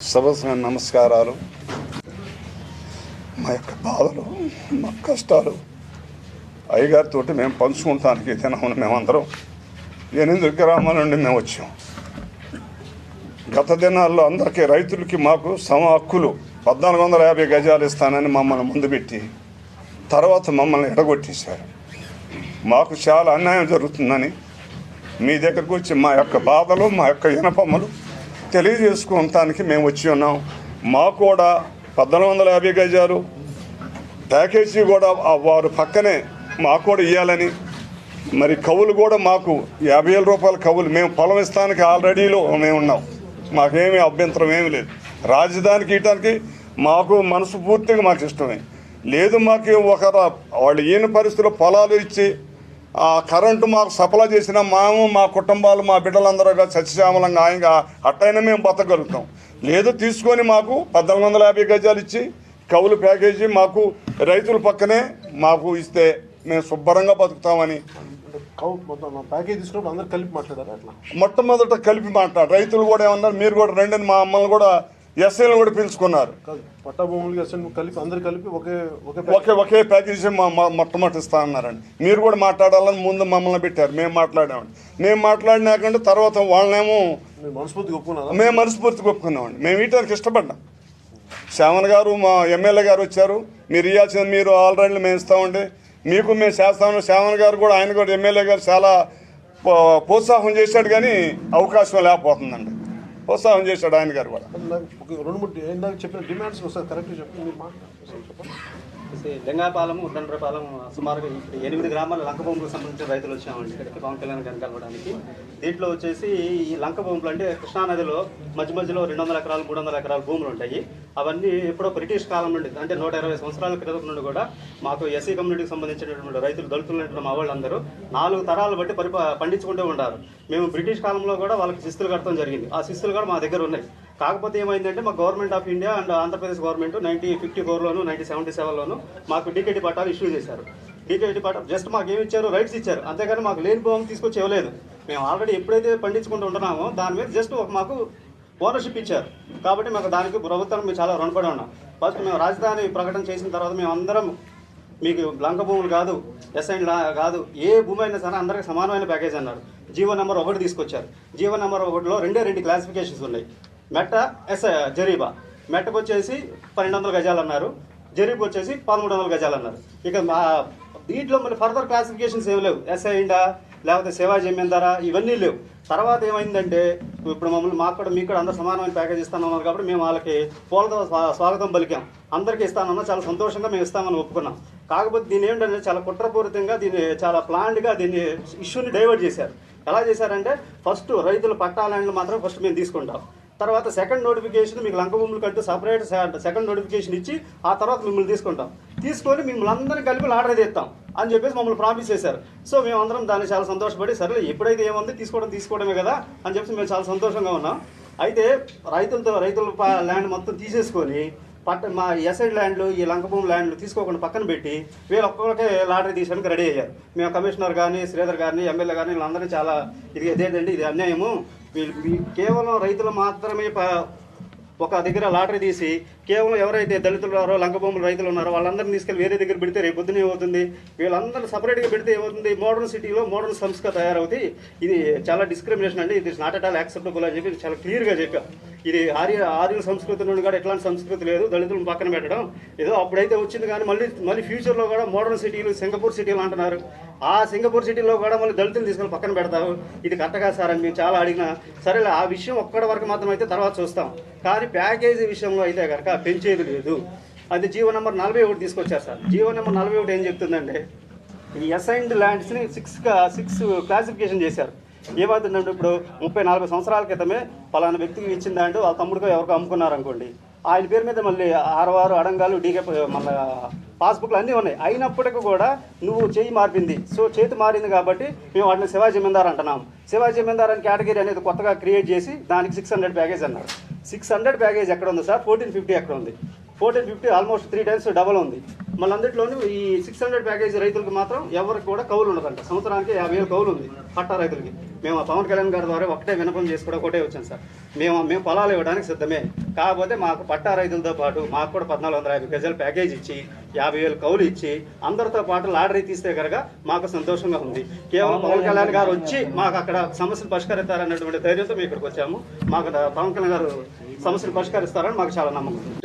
సభకు నమస్కారాలు. మా యొక్క బాధలు, మా కష్టాలు అయ్యగారితో మేము పంచుకుంటానికి తినమని మేమందరం 8 గ్రామాల నుండి మేము వచ్చాం. గత దినాల్లో అందరికీ రైతులకి మాకు సమ హక్కులు 1450 గజాలు ఇస్తానని మమ్మల్ని ముందు పెట్టి తర్వాత మమ్మల్ని ఎడగొట్టేశారు. మాకు చాలా అన్యాయం జరుగుతుందని మీ దగ్గరకు వచ్చి మా యొక్క బాధలు, మా యొక్క వినపములు తెలియజేసుకోవటానికి మేము వచ్చి ఉన్నాం. మాకు కూడా 1450 గజాలు ప్యాకేజీ కూడా వారు పక్కనే మాకు కూడా ఇవ్వాలని, మరి కవులు కూడా మాకు 50,000 రూపాయల కవులు మేము పొలం ఇస్తానికి ఆల్రెడీలో మేము ఉన్నాం. మాకేమీ అభ్యంతరం ఏమీ లేదు. రాజధానికి ఇవ్వటానికి మాకు మనసు పూర్తిగా మాకు ఇష్టమే లేదు. మాకు వాళ్ళు ఈయన పరిస్థితుల్లో పొలాలు ఇచ్చి ఆ కరెంటు మాకు సప్లై చేసిన మా కుటుంబాలు, మా బిడ్డలందరూ సత్యశ్యామలంగా ఆయనగా అట్టయినా మేము బతకగలుగుతాం. లేదు తీసుకొని మాకు 1450 గజాలు ఇచ్చి కవులు ప్యాకేజీ మాకు రైతుల పక్కనే మాకు ఇస్తే మేము శుభ్రంగా బతుకుతామని మొట్టమొదట కలిపి మాట్లాడు. రైతులు కూడా ఏమన్నారు, మీరు కూడా రండి, మా అమ్మల్ని కూడా ఎస్ఐలు కూడా పిలుచుకున్నారు. ఒకే ప్యాకేజీ మొట్టమొదటి ఇస్తా అన్నారండి. మీరు కూడా మాట్లాడాలని ముందు మమ్మల్ని పెట్టారు. మేము మాట్లాడామండి. మేము మాట్లాడినాకంటే తర్వాత వాళ్ళనేమో మేము మనస్ఫూర్తిగా ఒప్పుకున్నామండి. మేము వీటానికి ఇష్టపడ్డాం. శ్యామన్ గారు, మా ఎమ్మెల్యే గారు వచ్చారు, మీరు ఇవ్వాల్సింది మీరు ఆల్రెడీ మేము ఇస్తామండి, మీకు మేము చేస్తామని. శ్యామన్ గారు కూడా, ఆయన కూడా ఎమ్మెల్యే గారు చాలా ప్రోత్సాహం చేశాడు, కానీ అవకాశం లేకపోతుందండి. ప్రోత్సాహం చేశాడు ఆయన గారు కూడా. 2-3 చెప్పిన డిమాండ్స్ కరెక్ట్గా చెప్పి మీరు మాట్లాడుతున్నారు. లింగాపాలెం, ఉద్దండ్రపాలెం సుమారుగా ఇప్పుడు 8 గ్రామాల లంక భూములకు సంబంధించిన రైతులు వచ్చామండి ఇక్కడికి పవన్ కళ్యాణ్ గారిని కలవడానికి. దీంట్లో వచ్చేసి ఈ లంక భూములు అంటే కృష్ణానదిలో మధ్యలో 200 ఎకరాలు 300 ఎకరాల భూములు ఉంటాయి. అవన్నీ ఎప్పుడో బ్రిటిష్ కాలం నుండి అంటే 120 సంవత్సరాల క్రితం నుండి కూడా మాకు ఎస్సీ కమ్యూనిటీకి సంబంధించినటువంటి రైతులు, దళితులు మా వాళ్ళందరూ 4 తరాలు బట్టి పండించుకుంటూ ఉంటారు. మేము బ్రిటిష్ కాలంలో కూడా వాళ్ళకి శిస్తులు కట్టడం జరిగింది. ఆ శిస్తులు కూడా మా దగ్గర ఉన్నాయి. కాకపోతే ఏమైందంటే మా government of India and Andhra Pradesh government 1954లోను 1977లోను మాకు డీకేటీ పట్టాలు ఇష్యూ చేశారు. డీకేటీ పట్టా జస్ట్ మాకు ఏమి ఇచ్చారు, రైట్స్ ఇచ్చారు, అంతేగాని మాకు లేని భూమి తీసుకొచ్చి ఇవ్వలేదు. మేము ఆల్రెడీ ఎప్పుడైతే పండించుకుంటూ ఉంటున్నామో దాని మీద జస్ట్ మాకు ఓనర్షిప్ ఇచ్చారు. కాబట్టి మాకు దానికి ప్రభుత్వం మేము చాలా రుణపడి ఉన్నాం. ఫస్ట్ మేము రాజధాని ప్రకటన చేసిన తర్వాత మేము అందరం మీకు లంక భూములు కాదు, ఎస్ఐన్ కాదు, ఏ భూమి అయినా సరే అందరికీ సమానమైన ప్యాకేజ్ అన్నారు. జీవో నెంబర్ 1 తీసుకొచ్చారు. జీవో నెంబర్ 1లో 2 క్లాసిఫికేషన్స్ ఉన్నాయి. మెట్ట, జరీబా. మెట్టకు వచ్చేసి 1200 గజాలు అన్నారు, జరీబ్ వచ్చేసి 1300 గజాలు అన్నారు. ఇక మా దీంట్లో మళ్ళీ ఫర్దర్ క్లాసిఫికేషన్స్ ఏమి లేవు. ఎస్ఐండా లేకపోతే సేవా జమీందారా ఇవన్నీ లేవు. తర్వాత ఏమైందంటే ఇప్పుడు మాకు కూడా మీకు కూడా అందరూ సమానమైన ప్యాకేజ్ ఇస్తానన్నారు. కాబట్టి మేము వాళ్ళకి పూలతో స్వాగతం పలికాం. అందరికీ ఇస్తానన్నా చాలా సంతోషంగా మేము ఇస్తామని ఒప్పుకున్నాం. కాకపోతే దీన్ని ఏంటంటే చాలా కుట్రపూరితంగా దీన్ని చాలా ప్లాన్డ్గా దీన్ని ఇష్యూని డైవర్ట్ చేశారు. ఎలా చేశారంటే ఫస్ట్ రైతుల పట్టా ల్యాండ్లు మాత్రం ఫస్ట్ మేము తీసుకుంటాం. తర్వాత సెకండ్ నోటిఫికేషన్ మీకు లంక భూములు కంటూ సపరేట్ సెకండ్ నోటిఫికేషన్ ఇచ్చి ఆ తర్వాత మిమ్మల్ని తీసుకొని మిమ్మల్ని అందరినీ కలిపి లాటరీ తీస్తాం అని చెప్పేసి మమ్మల్ని ప్రామిస్ చేశారు. సో మేమందరం దాన్ని చాలా సంతోషపడి సరే ఎప్పుడైతే ఏముంది తీసుకోవడమే కదా అని చెప్పి మేము చాలా సంతోషంగా ఉన్నాం. అయితే రైతుల ల్యాండ్ మొత్తం తీసేసుకొని మా ఎస్ఐడ్ ల్యాండ్లు, ఈ లంక భూమి ల్యాండ్లు తీసుకోకుండా పక్కన పెట్టి వీళ్ళు ఒక్కొక్కరికే లాటరీ తీసుకోవడానికి రెడీ అయ్యారు. మేము కమిషనర్ కానీ, శ్రీధర్ గారిని, ఎమ్మెల్యే గారిని వీళ్ళందరినీ చాలా ఇదేంటండి ఇది అన్యాయము, కేవలం రైతులు మాత్రమే ఒక దగ్గర లాటరీ తీసి కేవలం ఎవరైతే దళితులు ఉన్నారో, లంక భూములు రైతులు ఉన్నారో వాళ్ళందరినీ తీసుకెళ్ళి వేరే దగ్గర పెడితే రేపు పొద్దున ఏమవుతుంది, వీళ్ళందరూ సపరేట్గా పెడితే ఏమవుతుంది, మోడర్న్ సిటీలో మోడర్న్ సంస్థగా తయారవుతుంది. ఇది చాలా డిస్క్రిమినేషన్ అండి, ఇది is not at all acceptable అని చెప్పి చాలా క్లియర్గా చెప్పాం. ఇది ఆర్యుల సంస్కృతి నుండి కూడా ఎట్లాంటి సంస్కృతి లేదు దళితులను పక్కన పెట్టడం. ఏదో అప్పుడైతే వచ్చింది, కానీ మళ్ళీ ఫ్యూచర్లో కూడా మోడర్న్ సిటీలు, సింగపూర్ సిటీలు అంటున్నారు. ఆ సింగపూర్ సిటీలో కూడా మళ్ళీ దళితులు తీసుకొని పక్కన పెడతారు. ఇది కరెక్ట్గా సార్ అని మేము చాలా అడిగినా సరే ఆ విషయం ఒక్కడి వరకు మాత్రం అయితే తర్వాత చూస్తాం. కానీ ప్యాకేజీ విషయంలో అయితే కనుక పెంచేది లేదు. అది జీవో నెంబర్ 41 తీసుకొచ్చారు సార్. జీవో నెంబర్ 41 ఏం చెప్తుందంటే ఈ అసైన్డ్ ల్యాండ్స్ని 6 క్లాసిఫికేషన్ చేశారు. ఏమవుతుందంటే ఇప్పుడు 30-40 సంవత్సరాల క్రితమే పలానా వ్యక్తికి ఇచ్చిందంటూ వాళ్ళ తమ్ముడికో ఎవరికో అమ్ముకున్నారనుకోండి, ఆయన పేరు మీద మళ్ళీ 6 అడంగాలు, డీకే మళ్ళీ పాస్బుక్లు అన్నీ ఉన్నాయి. అయినప్పటికీ కూడా నువ్వు చేయి మారింది, సో చేతి మారింది కాబట్టి మేము వాటిని శివాజీ జమీందార్ అంటున్నాం. శివాజీ జమీందార్ అని కేటగిరీ అనేది కొత్తగా క్రియేట్ చేసి దానికి 600 ప్యాకేజ్ అన్నారు. 600 ప్యాకేజ్ ఎక్కడ ఉంది సార్? 1450 ఎక్కడ ఉంది? 1450 ఆల్మోస్ట్ 3 టైమ్స్ డబల్ ఉంది. మళ్ళీ అందులోనూ ఈ 600 ప్యాకేజీ రైతులకు మాత్రం ఎవరికి కూడా కౌలు ఉండదంట. సంవత్సరానికి 50,000 కౌలు ఉంది పట్టా రైతులకి. మేము పవన్ కళ్యాణ్ గారి ద్వారా ఒకటే వినపం చేసి కూడా ఒకటే వచ్చాం సార్. మేము పొలాలు ఇవ్వడానికి సిద్ధమే, కాకపోతే మాకు పట్టా రైతులతో పాటు మాకు కూడా 1450 గజాల ప్యాకేజ్ ఇచ్చి 50,000 కౌలు ఇచ్చి అందరితో పాటు లాటరీ తీస్తే కనుక మాకు సంతోషంగా ఉంది. కేవలం పవన్ కళ్యాణ్ గారు వచ్చి మాకు అక్కడ సమస్యలు పరిష్కరిస్తారన్నటువంటి ధైర్యంతో మేము ఇక్కడికి వచ్చాము. మాకు పవన్ కళ్యాణ్ గారు సమస్యలు పరిష్కరిస్తారని మాకు చాలా నమ్మకం ఉంది.